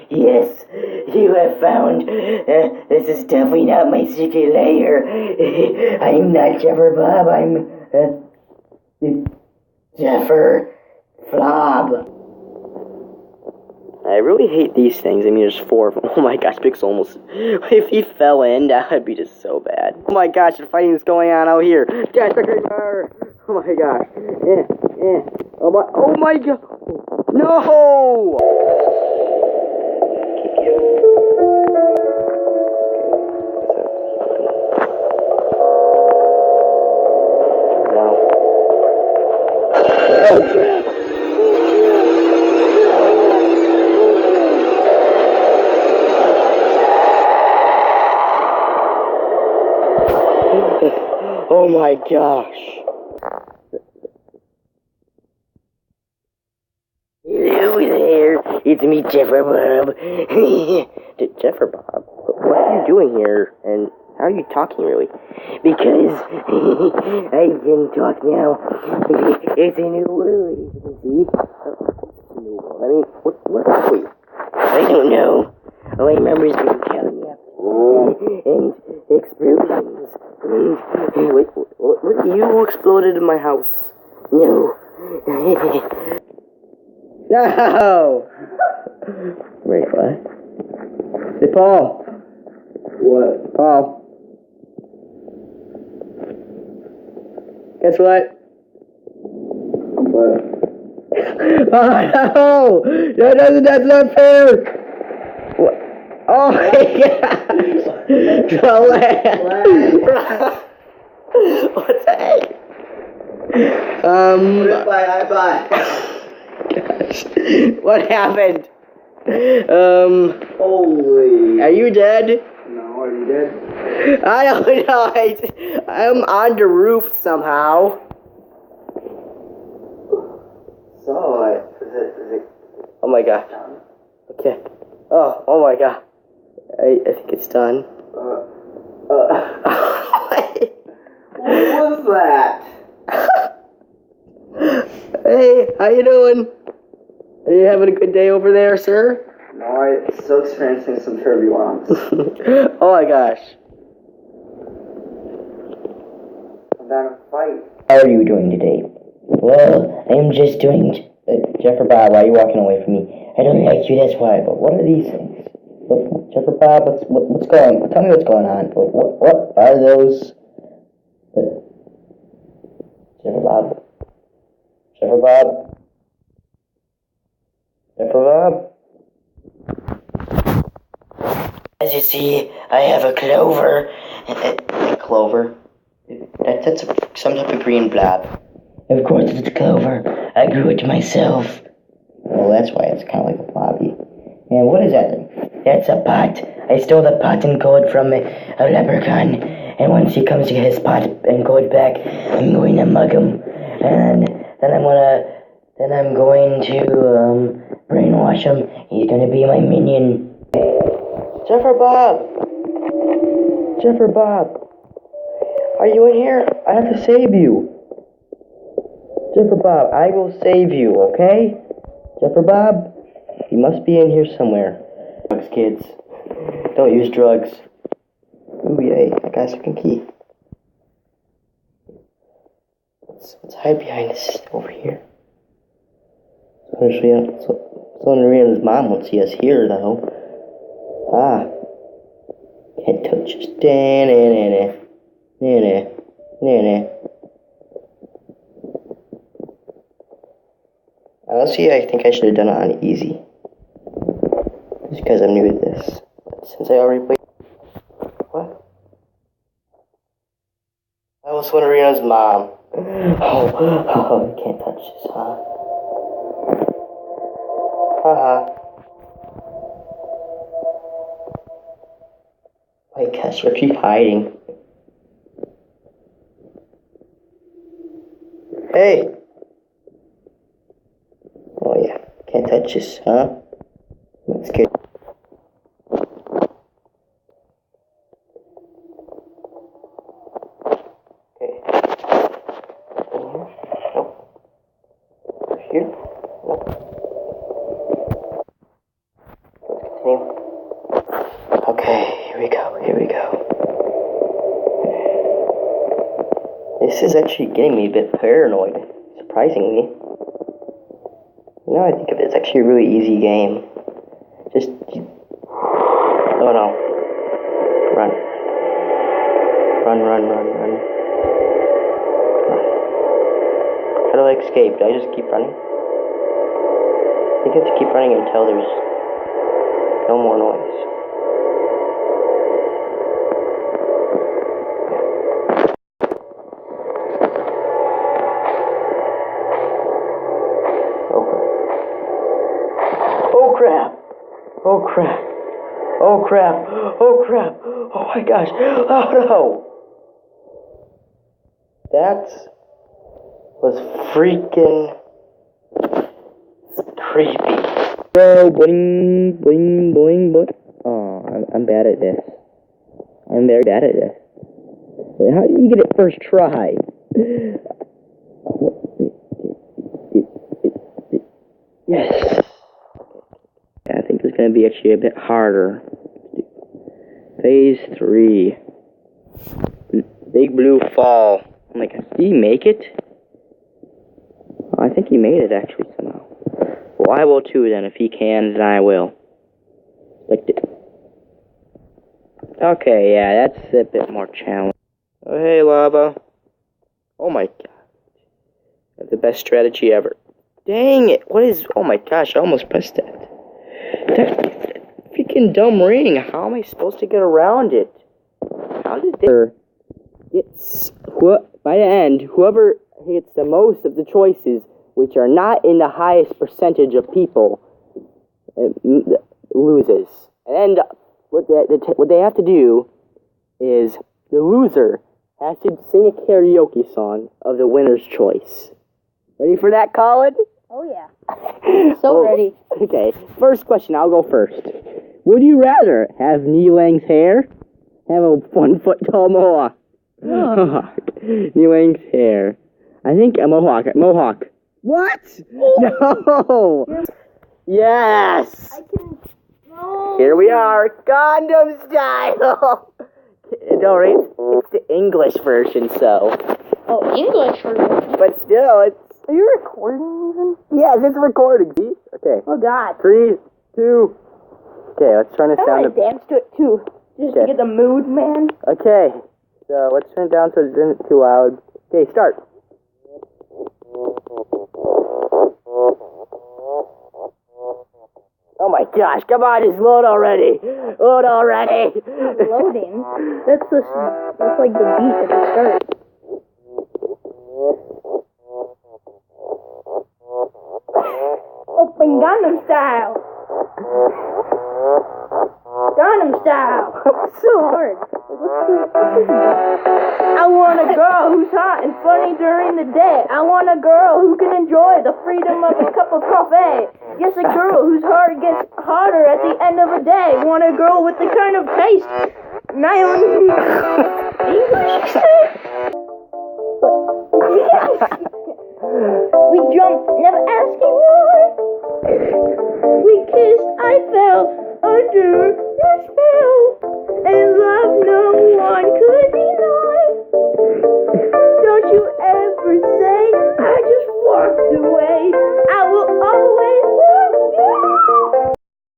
Yes, you have found. This is definitely not my secret lair. I'm not Jeffer Bob. I'm Jeffer Flob. I really hate these things. I mean, there's 4 of them. Oh my gosh, Pix almost. If he fell in, that would be just so bad. Oh my gosh, the fighting is going on out here. Catch the creeper! Oh my gosh. Oh my god. No! Oh my gosh. Hello there. It's me, Jeffer Bob. Jeffer Bob? What are you doing here? And how are you talking, really? Because I can talk now. It's a new world, as you can see. It's a new world. I mean, what are we? I don't know. All I remember is being counting up. And explosions. Wait, what? You exploded in my house. No. No! Wait, what? Hey, Paul. What? Paul. Guess what? What? Oh, no! That's not fair! What? Oh my god! What's that? Bye. Gosh. What happened? Holy. Are you dead? No, are you dead? I don't know. I'm on the roof somehow. So, is it Oh my god. done? Okay. Oh my god. I think it's done. What was that? Hey, how you doing? Are you having a good day over there, sir? No, I'm still experiencing some turbulence. Oh my gosh. I'm down to fight. How are you doing today? Well, I'm just doing... Jeffer Bob, why are you walking away from me? I don't like you, that's why, but what are these things? Jeffer Bob, what's going on? Tell me what's going on. What are those? Jeffer Bob? Jeffer Bob? Jeffer Bob? As you see, I have a clover. A clover? That's some type of green blob. Of course it's a clover. I grew it myself. Well, that's why it's kind of like a blobby. And what is that thing? That's a pot. I stole the pot and gold from a leprechaun. And once he comes to get his pot and gold back, I'm going to mug him. And then I'm going to brainwash him. He's going to be my minion. Jeffer Bob! Jeffer Bob! Are you in here? I have to save you. Jeffer Bob, I will save you, okay? Jeffer Bob? You must be in here somewhere. Drugs, kids. Don't use drugs. Ooh, yay. I got a second key. Let's hide behind this over here. So Maria's mom won't see us here, though. Can't touch us. Honestly, I think I should have done it on easy. Just because I'm new to this. Since I already played. What? That was Swinarina's mom. Oh, I can't touch this, huh? Haha. Wait, gosh, where are you hiding? Hey! Oh yeah, can't touch this, huh? That's good. Okay. In here? Nope. Over here? Nope. Okay, here we go. This is actually getting me a bit paranoid, surprisingly. Now I think of it, it's actually a really easy game. Oh no. Run. How do I escape? Do I just keep running? I think I have to keep running until there's no more noise. Oh crap. Oh my gosh. Oh no. That was freaking creepy. Bro, boing, boing, boing, boing. Oh, I'm bad at this. I'm very bad at this. Wait, how did you get it first try? Yes. I think it's going to be actually a bit harder. Phase 3. Big Blue Fall. I'm like, did he make it? I think he made it actually somehow. Well, I will too then. If he can, then I will. Okay, yeah, that's a bit more challenging. Oh, hey, lava. Oh my god. That's the best strategy ever. Dang it. What is... Oh my gosh, I almost pressed that. That freaking dumb ring. How am I supposed to get around it? How did they... By the end, whoever hits the most of the choices, which are not in the highest percentage of people, loses. And then what they have to do is the loser has to sing a karaoke song of the winner's choice. Ready for that, Colin? Oh yeah. So ready. Okay, first question, I'll go first. Would you rather have knee length hair? Have a 1 foot tall mohawk. Knee length hair. I think a mohawk. What? No! Yes! I can... No. Here we are, Gundam style! No, it's the English version, so. Oh, English version. But still, it's... Are you recording even? Yes, it's recording, see? Okay. Oh god. 3, 2... Okay, let's turn this I down want to dance to it too. Just to get the mood, man. Okay, so let's turn it down so it isn't too loud. Okay, start. Oh my gosh, come on, just load already. Load already. Loading. That's like the beat at the start. Open Gundam style. Gundam style. So hard. I want a girl who's hot and funny during the day. I want a girl who can enjoy the freedom of a cup of coffee. Yes, a girl whose heart gets harder at the end of a day. Want a girl with the kind of taste. English. We jumped, never asking why. We kissed, I fell under your spell.